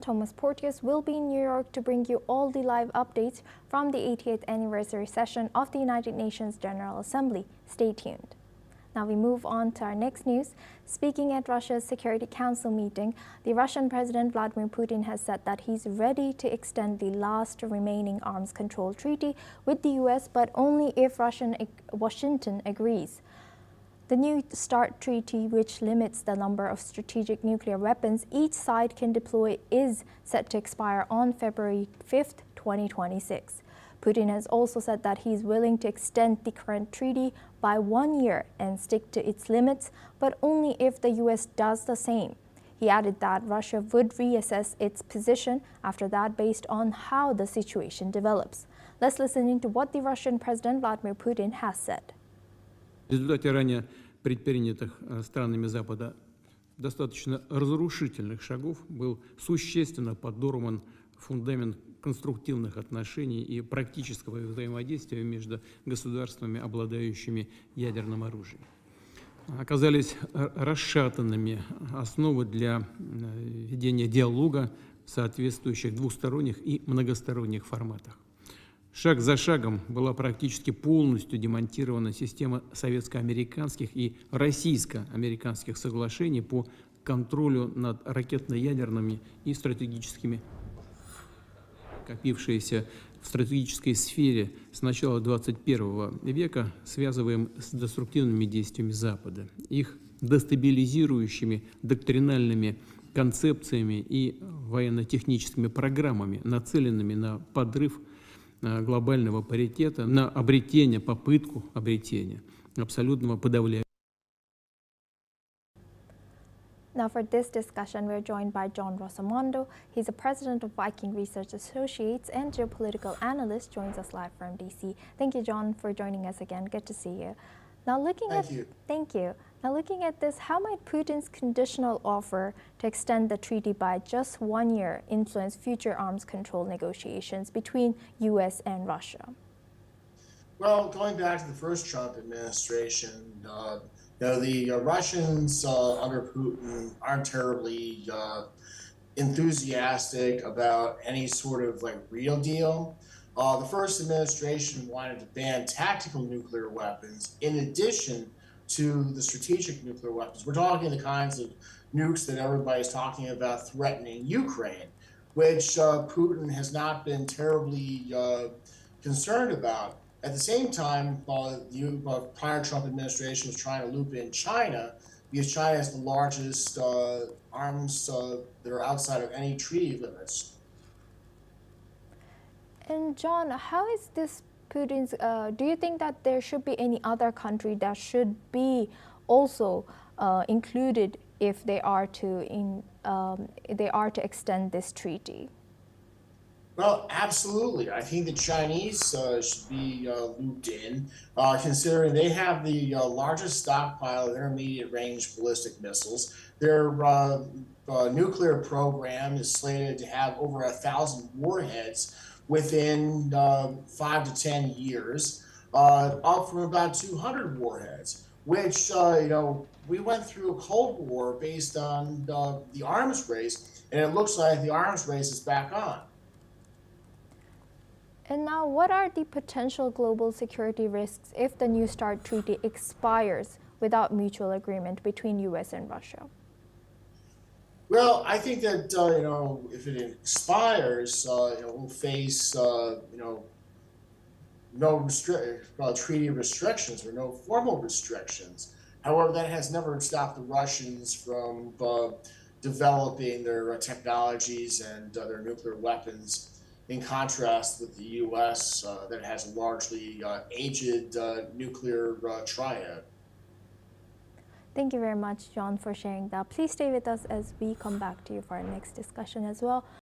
Thomas Porteous will be in New York to bring you all the live updates from the 80th anniversary session of the United Nations General Assembly. Stay tuned. Now we move on to our next news. Speaking at Russia's Security Council meeting, the Russian President Vladimir Putin has said that he's ready to extend the last remaining arms control treaty with the US, but only if Washington agrees. The New START treaty, which limits the number of strategic nuclear weapons each side can deploy, is set to expire on February 5th, 2026. Putin has also said that he's willing to extend the current treaty by 1 year and stick to its limits, but only if the US does the same. He added that Russia would reassess its position after that based on how the situation develops. Let's listen into what the Russian President Vladimir Putin has said. В результате ранее предпринятых странами Запада достаточно разрушительных шагов был существенно подорван фундамент конструктивных отношений и практического взаимодействия между государствами, обладающими ядерным оружием. Оказались расшатанными основы для ведения диалога в соответствующих двусторонних и многосторонних форматах. Шаг за шагом была практически полностью демонтирована система советско-американских и российско-американских соглашений по контролю над ракетно-ядерными и стратегическими, копившиеся в стратегической сфере с начала 21 века, связываем с деструктивными действиями Запада, их дестабилизирующими доктринальными концепциями и военно-техническими программами, нацеленными на подрыв глобального паритета, на обретение, попытку обретения абсолютного подавления. Now for this discussion, we're joined by John Rosamondo. He's the president of Viking Research Associates and geopolitical analyst, joins us live from DC. Thank you, John, for joining us again. Good to see you. Now thank you. Now looking at this, how might Putin's conditional offer to extend the treaty by just 1 year influence future arms control negotiations between US and Russia? Well, going back to the first Trump administration, the Russians under Putin aren't terribly enthusiastic about any sort of real deal. The first administration wanted to ban tactical nuclear weapons in addition to the strategic nuclear weapons. We're talking the kinds of nukes that everybody's talking about threatening Ukraine, which Putin has not been terribly concerned about. At the same time, the prior Trump administration was trying to loop in China, because China has the largest arms that are outside of any treaty limits. And John, how is this Putin's, do you think that there should be any other country that should be also included if they are to extend this treaty? Well, absolutely. I think the Chinese should be looped in, considering they have the largest stockpile of intermediate-range ballistic missiles. Their nuclear program is slated to have over 1,000 warheads within 5 to 10 years, up from about 200 warheads, which, we went through a Cold War based on the arms race, and it looks like the arms race is back on. And now, what are the potential global security risks if the New START treaty expires without mutual agreement between US and Russia? Well, I think that, if it expires, we'll face, no treaty restrictions or no formal restrictions. However, that has never stopped the Russians from developing their technologies and their nuclear weapons, in contrast with the U.S. That has a largely aged nuclear triad. Thank you very much, John, for sharing that. Please stay with us as we come back to you for our next discussion as well.